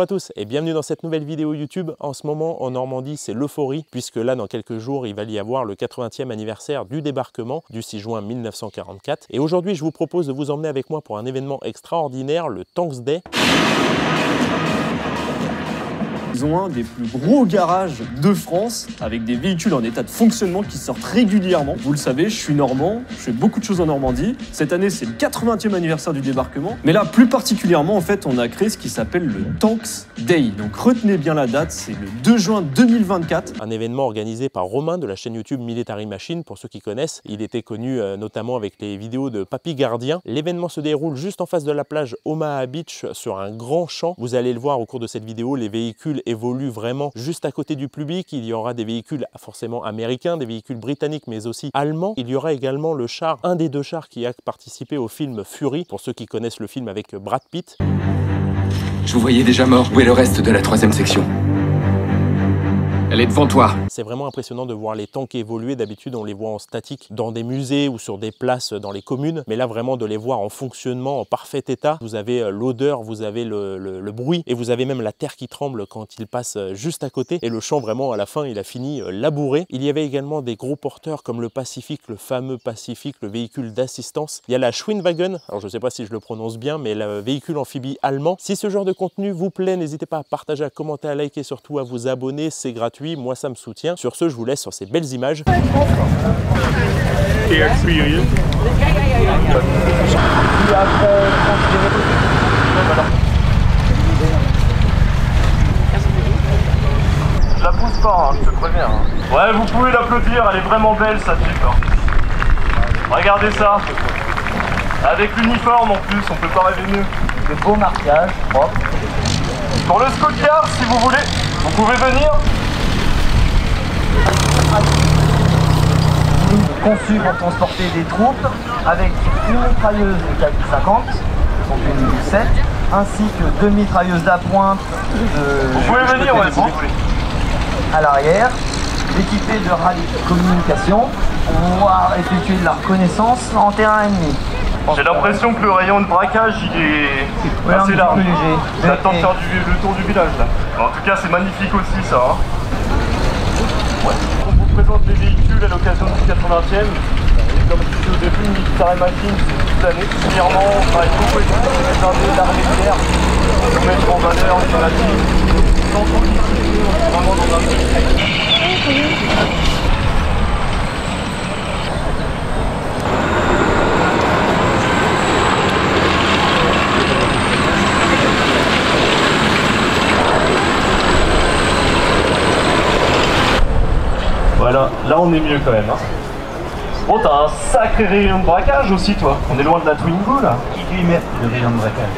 à tous et bienvenue dans cette nouvelle vidéo YouTube. En ce moment en Normandie c'est l'euphorie puisque là dans quelques jours il va y avoir le 80e anniversaire du débarquement du 6 juin 1944 et aujourd'hui je vous propose de vous emmener avec moi pour un événement extraordinaire, le Tanks Day. Ils ont un des plus gros garages de France avec des véhicules en état de fonctionnement qui sortent régulièrement. Vous le savez, je suis normand, je fais beaucoup de choses en Normandie. Cette année, c'est le 80e anniversaire du débarquement. Mais là, plus particulièrement, en fait, on a créé ce qui s'appelle le Tanks Day. Donc retenez bien la date, c'est le 2 juin 2024. Un événement organisé par Romain de la chaîne YouTube Military Machine, pour ceux qui connaissent. Il était connu notamment avec les vidéos de Papy Gardien. L'événement se déroule juste en face de la plage Omaha Beach sur un grand champ. Vous allez le voir au cours de cette vidéo, les véhicules évolue vraiment juste à côté du public. Il y aura des véhicules forcément américains, des véhicules britanniques, mais aussi allemands. Il y aura également le char, un des deux chars qui a participé au film Fury, pour ceux qui connaissent le film avec Brad Pitt. Je vous voyais déjà mort. Où est le reste de la 3e section ? Elle est devant toi. C'est vraiment impressionnant de voir les tanks évoluer. D'habitude, on les voit en statique dans des musées ou sur des places dans les communes. Mais là, vraiment, de les voir en fonctionnement, en parfait état. Vous avez l'odeur, vous avez le bruit et vous avez même la terre qui tremble quand ils passent juste à côté. Et le champ, vraiment, à la fin, il a fini labouré. Il y avait également des gros porteurs comme le Pacific, le fameux Pacific, le véhicule d'assistance. Il y a la Schwinwagen. Alors, je ne sais pas si je le prononce bien, mais le véhicule amphibie allemand. Si ce genre de contenu vous plaît, n'hésitez pas à partager, à commenter, à liker, surtout à vous abonner. C'est gratuit. Moi ça me soutient. Sur ce, je vous laisse sur ces belles images. Je la pousse pas, je te préviens. Ouais, vous pouvez l'applaudir, elle est vraiment belle sa type. Regardez ça. Avec l'uniforme en plus, on peut pas rêver mieux. De beaux marquages, propres. Pour le scout car, si vous voulez, vous pouvez venir. Conçu pour transporter des troupes avec une mitrailleuse de calibre 50, donc une 7, ainsi que deux mitrailleuses d'appointe Vous pouvez venir, ouais, si vous voulez. à l'arrière, équipées de radiocommunication pour pouvoir effectuer de la reconnaissance en terrain ennemi. J'ai l'impression que le rayon de braquage il est assez large. Vous attend de faire le tour du village là. En tout cas c'est magnifique aussi ça. Hein. Ouais. On vous présente les véhicules à l'occasion du 80e. Et comme je disais au début, Military Machine c'est toute l'année. Premièrement, on travaille beaucoup avec les armées d'armée de terre pour mettre en valeur les natifs. Sans trop discuter, on est vraiment dans un truc. Voilà, là on est mieux quand même. Hein. Bon, t'as un sacré rayon de braquage aussi, toi. On est loin de la Twingo là. Qui lui met le rayon de braquage?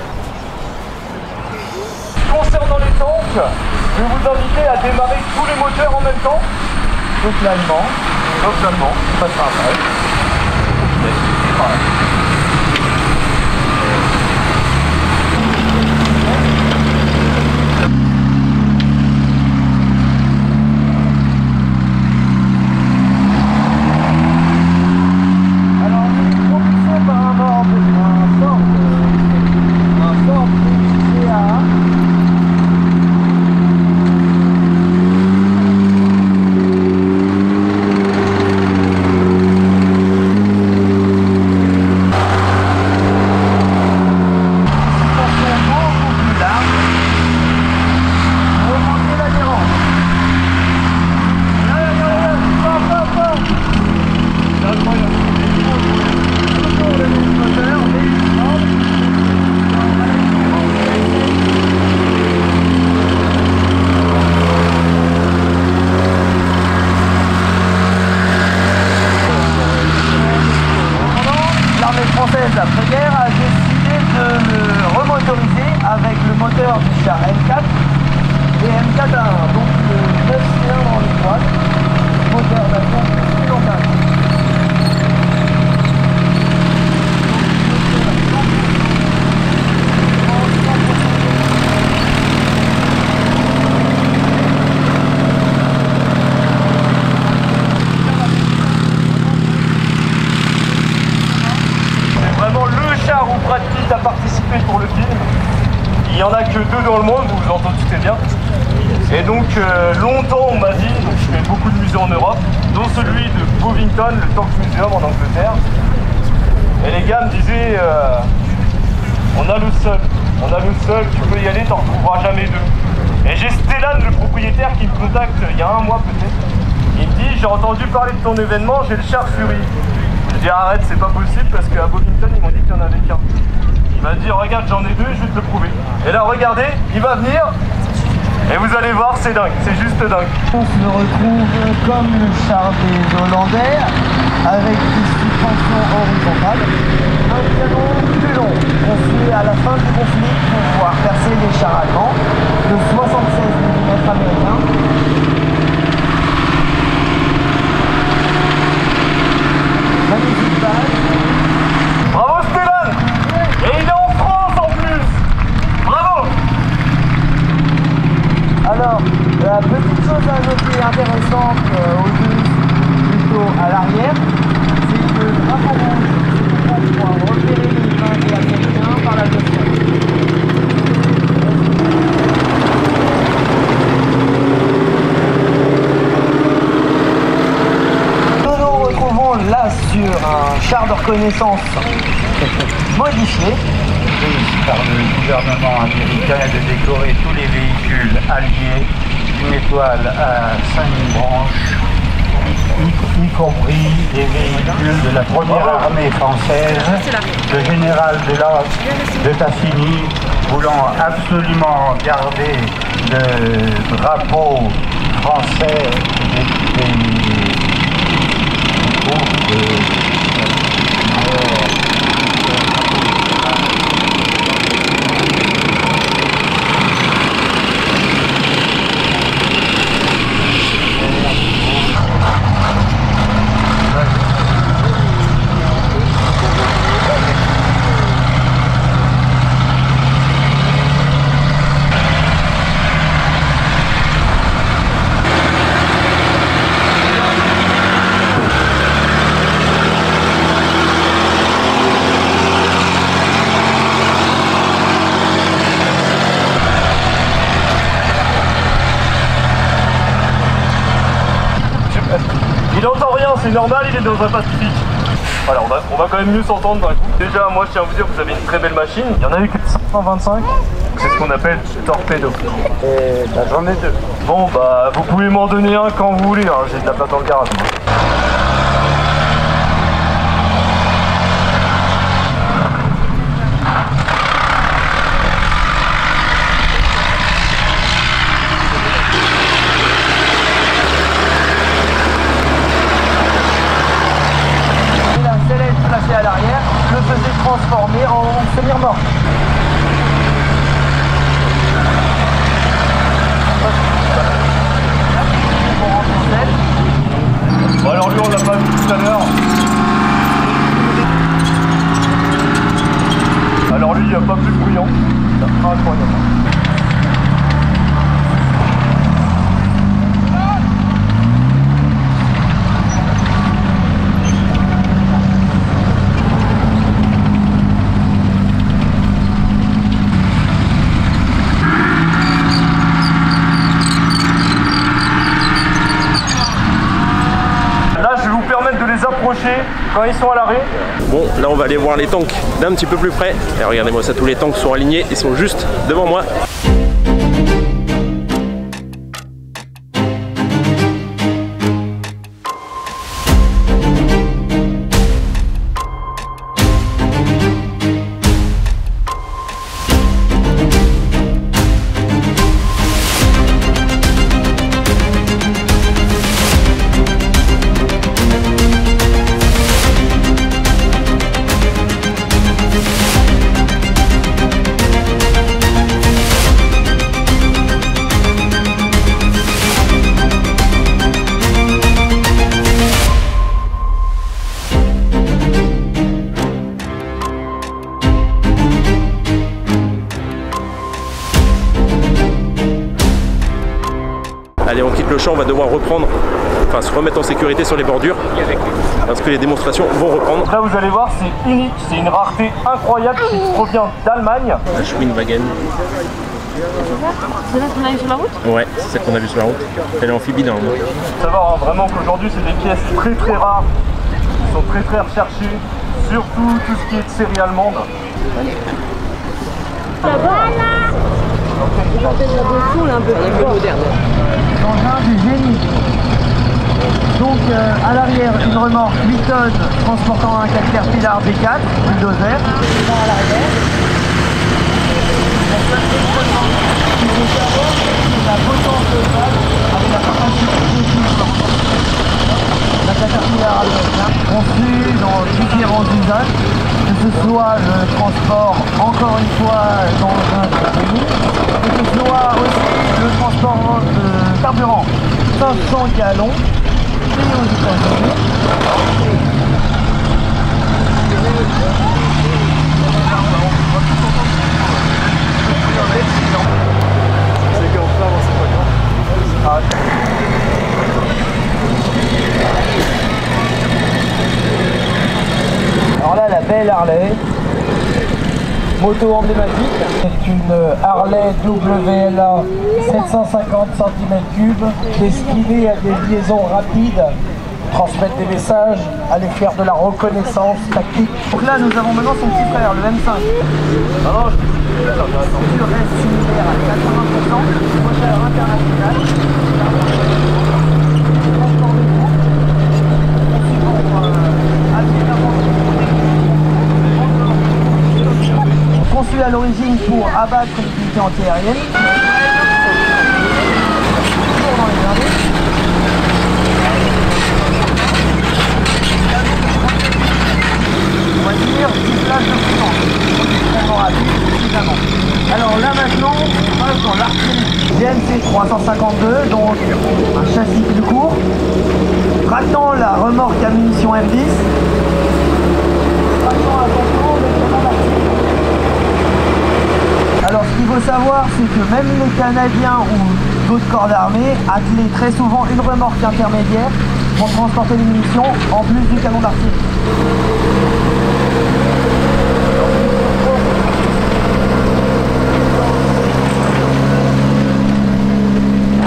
Concernant les tanks, je vais vous inviter à démarrer tous les moteurs en même temps. Sauf l'allemand. Sauf l'allemand, ça passera après. Voilà. très bien. Et donc longtemps on m'a dit, donc je fais beaucoup de musées en Europe, dont celui de Bovington, le Tank Museum en Angleterre. Et les gars me disaient, on a le seul, tu peux y aller, t'en retrouveras jamais deux. Et j'ai Stellan, le propriétaire, qui me contacte il y a un mois peut-être. Il me dit, j'ai entendu parler de ton événement, j'ai le Shark Fury. Je dis arrête, c'est pas possible parce qu'à Bovington ils m'ont dit qu'il n'y en avait qu'un. Il m'a dit regarde, j'en ai deux, je vais te le prouver. Et là regardez, il va venir. Et vous allez voir, c'est dingue, c'est juste dingue. On se retrouve comme le char des Hollandais, avec des suspensions horizontales, un canon plus long, conçu à la fin du conflit pour pouvoir percer les chars allemands, de 76 mm américains. Magnifique base. Bravo Stellan. Et il est en France en plus. Bravo. Alors, la petite chose à noter intéressante au-dessus, plutôt à l'arrière, c'est que le drapeau rouge, c'est pour pouvoir repérer les mains des Américains par la gestion. Nous nous retrouvons là sur un char de reconnaissance modifié. Par le gouvernement américain de décorer tous les véhicules alliés d'une étoile à 5000 branches, y compris les véhicules de la première armée française. Le général de Tassigny, voulant absolument garder le drapeau français des Il entend rien, c'est normal, il est dans un Pacifique. Voilà, on va quand même mieux s'entendre d'un coup. Déjà, moi je tiens à vous dire que vous avez une très belle machine. Il y en a eu que 525. C'est ce qu'on appelle torpedo. Et j'en ai deux. Bon, bah vous pouvez m'en donner un quand vous voulez, hein. J'ai de la place dans le garage. À l'arrière, le faisait transformer en semi-remorque. Bon alors lui on l'a pas vu tout à l'heure. Alors lui il n'y a pas plus bruyant. Incroyable. Quand ils sont à l'arrêt. Bon, là on va aller voir les tanks d'un petit peu plus près. Et regardez-moi ça, tous les tanks sont alignés, ils sont juste devant moi. Allez, on quitte le champ, on va devoir reprendre, enfin se remettre en sécurité sur les bordures parce que les démonstrations vont reprendre. Là vous allez voir, c'est unique, c'est une rareté incroyable qui provient d'Allemagne. La Schwinwagen. C'est là qu'on a vu sur la route? Ouais, c'est celle qu'on a vue sur la route. Elle est amphibie normalement. Faut savoir hein, vraiment qu'aujourd'hui c'est des pièces très très rares, qui sont très très recherchées, surtout tout ce qui est de série allemande. Engin du génie. Donc à l'arrière une remorque 8 tonnes transportant un Caterpillar D4, bulldozer. À l'arrière. La seule élément qu'il faut savoir, c'est la potence totale avec la capacité de la Caterpillar allemande, conçue dans différents usages, que ce soit le transport encore une fois d'engins de génie, et que ce soit aussi le transport de carburant 500 gallons et aux États-Unis. C'est comme ça, c'est pas grave. Alors là, la belle Harley, moto emblématique, c'est une Harley WLA 750 cm3 destinée à des liaisons rapides, transmettre des messages, aller faire de la reconnaissance tactique. Donc là, nous avons maintenant son petit frère, le M5. Alors, je Il reste similaire à 80%, moteur international. Conçu à l'origine pour abattre les unités antiaériennes. Toujours dans les blindés. On va dire 10 places de puissance. Extrêmement rapide, évidemment. Alors là maintenant, on passe dans l'artillerie. GMC 352, donc un châssis plus court. Tractant la remorque à munitions M10. Tractant à son tour le canon d'artillerie. Alors ce qu'il faut savoir, c'est que même les Canadiens ou d'autres corps d'armée attelaient très souvent une remorque intermédiaire pour transporter les munitions en plus du canon d'artillerie.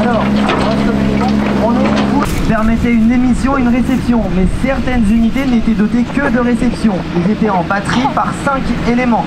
Alors, on permettait une émission et une réception, mais certaines unités n'étaient dotées que de réception. Ils étaient en batterie par 5 éléments.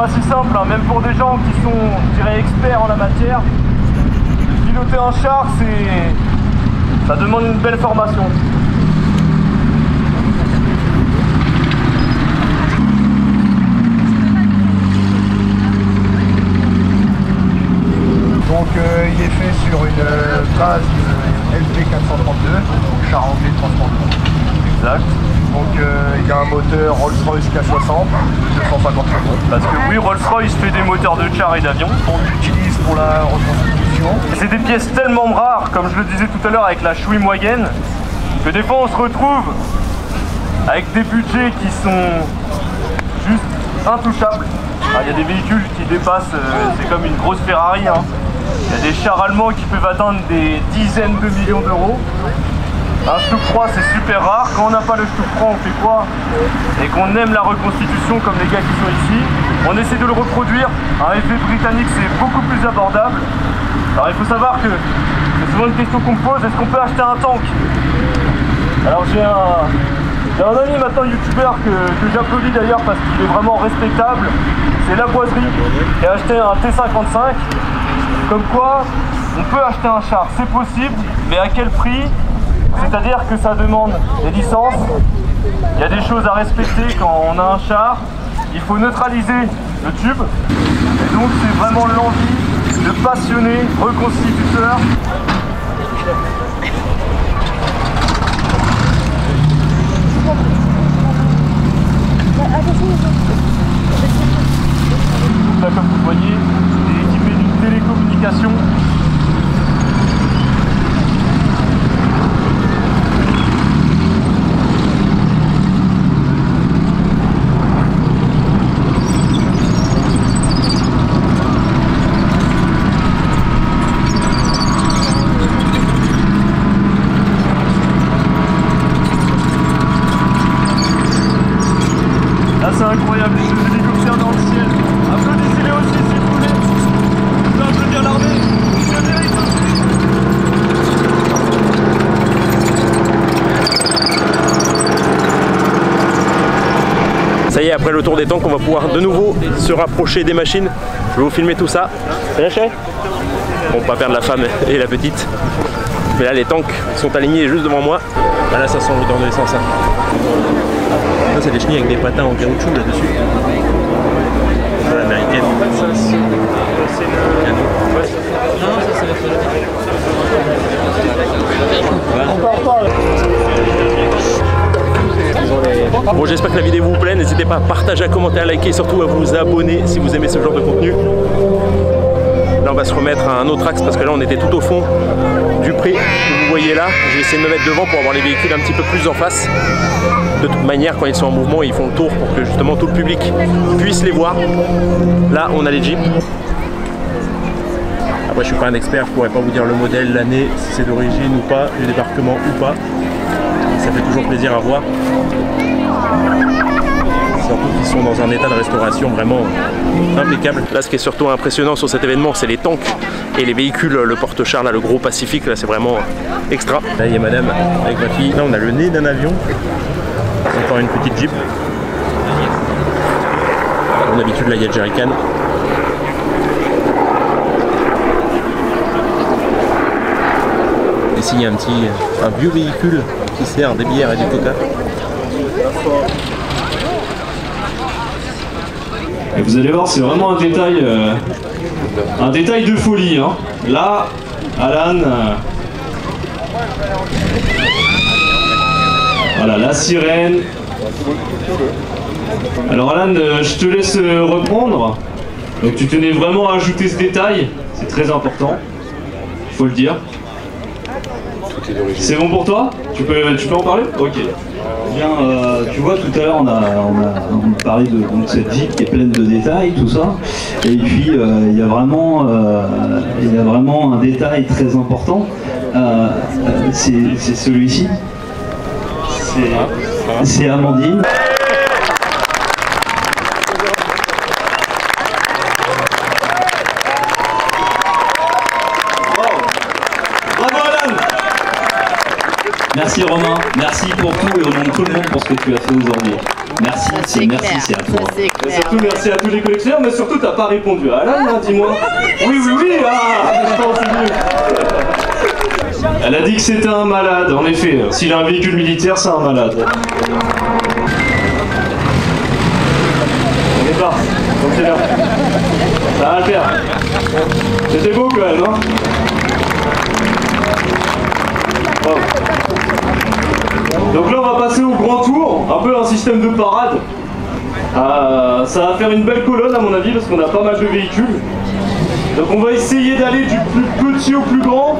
pas si simple, hein. Même pour des gens qui sont, je dirais, experts en la matière, piloter un char, ça demande une belle formation. Donc il est fait sur une base LP432, char anglais de transport de compte. Exact. Donc il y a un moteur Rolls-Royce K60, 250 chevaux. Parce que oui, Rolls-Royce fait des moteurs de char et d'avion. On l'utilise pour la reconstitution. C'est des pièces tellement rares, comme je le disais tout à l'heure avec la Schwimm-Wagen, que des fois on se retrouve avec des budgets qui sont juste intouchables. Il y a des véhicules qui dépassent, c'est comme une grosse Ferrari, hein. Il y a des chars allemands qui peuvent atteindre des dizaines de millions d'euros. Un Stuka 3 c'est super rare. Quand on n'a pas le Stuka 3 on fait quoi? Et qu'on aime la reconstitution comme les gars qui sont ici, on essaie de le reproduire. Un FV britannique c'est beaucoup plus abordable. Alors il faut savoir que c'est souvent une question qu'on me pose, est-ce qu'on peut acheter un tank? Alors j'ai un ami maintenant youtubeur que j'applaudis d'ailleurs parce qu'il est vraiment respectable. C'est La Boiserie qui a acheté un T55. Comme quoi, on peut acheter un char, c'est possible, mais à quel prix? C'est-à-dire que ça demande des licences, il y a des choses à respecter quand on a un char, il faut neutraliser le tube, et donc c'est vraiment l'envie de passionnés, reconstituteurs. Là, comme vous le voyez, c'est équipé d'une télécommunication. Là, c'est incroyable, les hélicoptères dans le ciel. Applaudissez-les aussi si vous voulez. On peut applaudir l'armée. Ça y est, après le tour des tanks, on va pouvoir de nouveau se rapprocher des machines. Je vais vous filmer tout ça. C'est lâché? Bon, pas perdre la femme et la petite. Mais là, les tanks sont alignés juste devant moi. Ah, là, ça sent l'odeur de l'essence. Ça, c'est des chenilles avec des patins en caoutchouc là-dessus. C'est l'américaine. Bon, j'espère que la vidéo vous plaît. N'hésitez pas à partager, à commenter, à liker et surtout à vous abonner si vous aimez ce genre de contenu. Là, on va se remettre à un autre axe parce que là, on était tout au fond du pré que vous voyez là. J'ai essayé de me mettre devant pour avoir les véhicules un petit peu plus en face. De toute manière, quand ils sont en mouvement, ils font le tour pour que justement tout le public puisse les voir. Là, on a les Jeeps. Après, je suis pas un expert, je pourrais pas vous dire le modèle, l'année, si c'est d'origine ou pas, du débarquement ou pas. Ça fait toujours plaisir à voir. Surtout qu'ils sont dans un état de restauration vraiment impeccable. Là, ce qui est surtout impressionnant sur cet événement, c'est les tanks et les véhicules, le porte-char, là, le gros Pacifique, là, c'est vraiment extra. Là, il y a madame avec ma fille. Là, on a le nez d'un avion. Encore une petite Jeep. Comme d'habitude, là, il y a le jerrycan. Ici, il y a un vieux véhicule qui sert des bières et du coca. Et vous allez voir, c'est vraiment un détail de folie, hein. Là, Alan, voilà la sirène. Alors Alan, je te laisse reprendre. Donc tu tenais vraiment à ajouter ce détail, c'est très important, il faut le dire. C'est bon pour toi? Tu peux en parler? Ok. Bien, tu vois, tout à l'heure on a parlé de cette Jeep qui est pleine de détails, tout ça. Et puis il y a vraiment un détail très important. C'est celui-ci. C'est Amandine. Merci Romain, merci pour tout et au nom de tout le monde pour ce que tu as fait aujourd'hui. Merci, c'est à toi. Et surtout merci à tous les collectionneurs, mais surtout t'as pas répondu à Alan, dis-moi. Oui, je pense que c'est mieux. Elle a dit que c'était un malade, en effet. S'il a un véhicule militaire, c'est un malade. On est pas, donc c'est bien. Ça va le faire. C'était beau quand même, hein. Bon. Donc là on va passer au grand tour, un peu un système de parade. Ça va faire une belle colonne à mon avis parce qu'on a pas mal de véhicules. Donc on va essayer d'aller du plus petit au plus grand,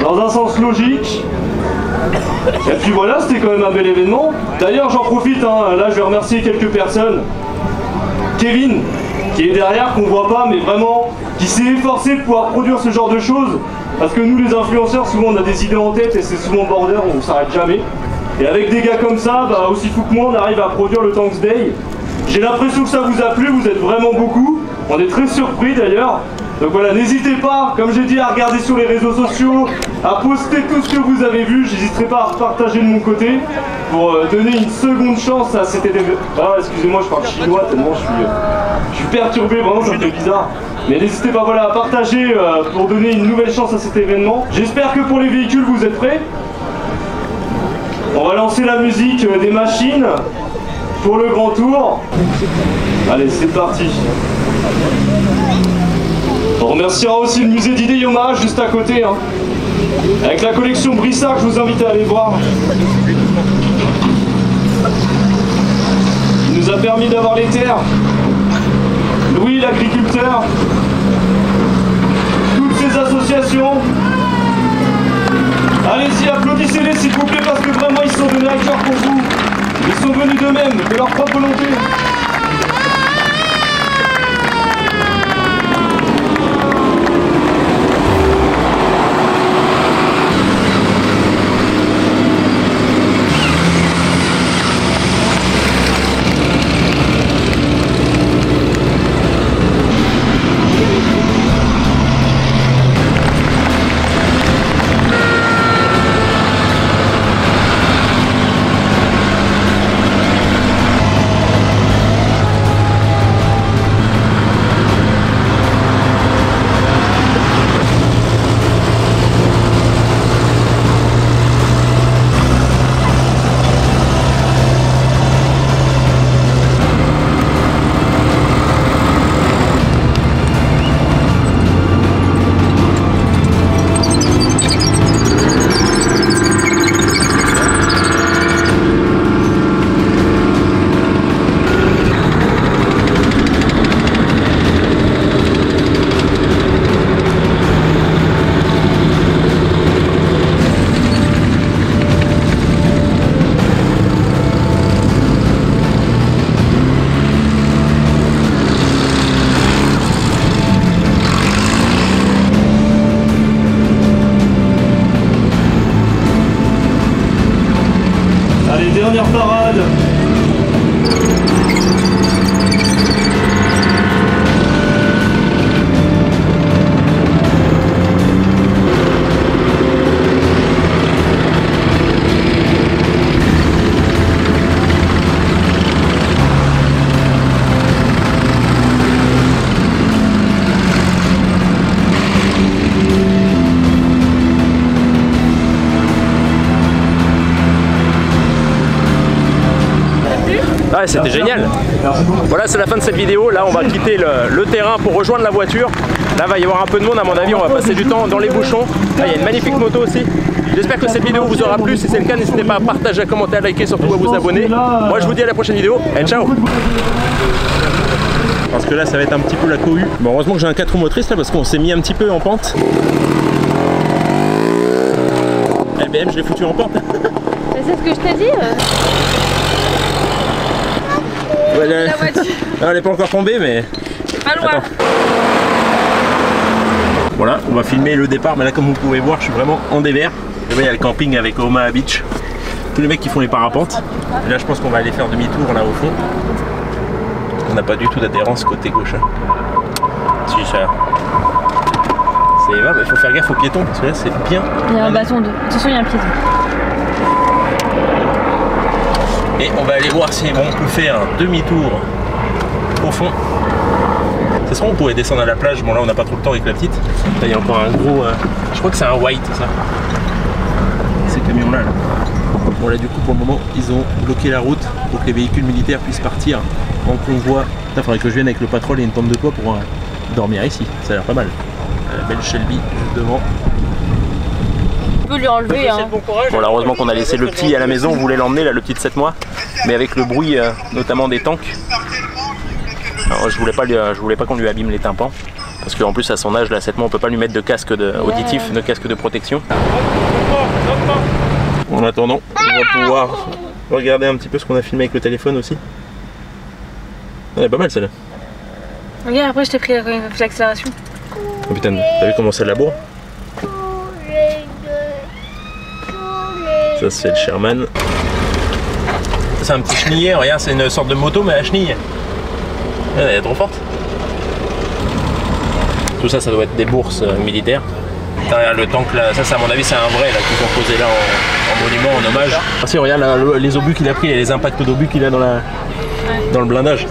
dans un sens logique. Et puis voilà, c'était quand même un bel événement. D'ailleurs j'en profite, hein, là je vais remercier quelques personnes. Kevin, qui est derrière, qu'on voit pas, mais vraiment, qui s'est efforcé de pouvoir produire ce genre de choses. Parce que nous les influenceurs, souvent on a des idées en tête et c'est souvent border, on s'arrête jamais. Et avec des gars comme ça, bah, aussi fou que moi, on arrive à produire le Tanks Day. J'ai l'impression que ça vous a plu, vous êtes vraiment beaucoup. On est très surpris d'ailleurs. Donc voilà, n'hésitez pas, comme j'ai dit, à regarder sur les réseaux sociaux, à poster tout ce que vous avez vu. J'hésiterai pas à repartager de mon côté pour donner une seconde chance à cet événement. Ah, excusez-moi, je parle chinois tellement je suis perturbé, vraiment ça me fait bizarre. Mais n'hésitez pas voilà, à partager pour donner une nouvelle chance à cet événement. J'espère que pour les véhicules, vous êtes prêts. On va lancer la musique des machines pour le grand tour. Allez, c'est parti. On remerciera aussi le musée d'Ideyoma juste à côté, hein, avec la collection Brissard que je vous invite à aller voir. Il nous a permis d'avoir les terres. Louis l'agriculteur. Toutes ces associations. Allez-y, applaudissez-les s'il vous plaît parce que vraiment ils sont donnés à cœur pour vous. Ils sont venus d'eux-mêmes, de leur propre volonté. Dernière parade. Ouais, c'était génial. Voilà, c'est la fin de cette vidéo. Là, on va quitter le terrain pour rejoindre la voiture. Là, il va y avoir un peu de monde à mon avis. On va passer du temps dans les bouchons. Là, il y a une magnifique moto aussi. J'espère que cette vidéo vous aura plu. Si c'est le cas, n'hésitez pas à partager, à commenter, à liker, surtout à vous abonner. Moi, je vous dis à la prochaine vidéo. Et ciao. Parce que là, ça va être un petit peu la cohue. Bon, heureusement que j'ai un 4 roues motrices là parce qu'on s'est mis un petit peu en pente. LBM, je l'ai foutu en pente. C'est ce que je t'ai dit. Ouais, la voiture. Non, elle n'est pas encore tombée, mais. C'est pas loin. Attends. Voilà, on va filmer le départ, mais là, comme vous pouvez voir, je suis vraiment en dévers. Il y a le camping avec Omaha Beach. Tous les mecs qui font les parapentes. Et là, je pense qu'on va aller faire demi-tour là au fond. On n'a pas du tout d'adhérence côté gauche. Si, ça. Ça y va, mais il faut faire gaffe aux piétons parce que là, c'est bien. Il y a un bâton de. Attention, il y a un piéton. Et on va aller voir si on peut faire un demi-tour au fond. Ça se trouve, on pourrait descendre à la plage. Bon, là, on n'a pas trop le temps avec la petite. Là, il y a encore un gros... je crois que c'est un white, ça. Ces camions-là. Là. Bon, là, du coup, pour le moment, ils ont bloqué la route pour que les véhicules militaires puissent partir en convoi. Il faudrait que je vienne avec le patrol et une tente de toit pour dormir ici. Ça a l'air pas mal. La belle Shelby, juste devant. On peut lui enlever. Hein. Bon, là, heureusement qu'on a laissé le petit à la maison. On voulait l'emmener, là, le petit de 7 mois. Mais avec le bruit, notamment des tanks. Alors, je voulais pas qu'on lui abîme les tympans. Parce qu'en plus, à son âge, là, 7 mois, on peut pas lui mettre de casque auditif, de casque de protection. En attendant, on va pouvoir regarder un petit peu ce qu'on a filmé avec le téléphone aussi. Elle est pas mal celle-là. Regarde, après je t'ai pris l'accélération. Oh putain, t'as vu comment ça laboure? Ça c'est le Sherman. C'est un petit chenillet, regarde, c'est une sorte de moto mais à chenille. Elle est trop forte. Tout ça, ça doit être des bourses militaires. Derrière le tank là, ça à mon avis c'est un vrai là qu'ils ont posé là en monument, en hommage. Ah si, regarde là, les obus qu'il a pris et les impacts d'obus qu'il a dans le blindage.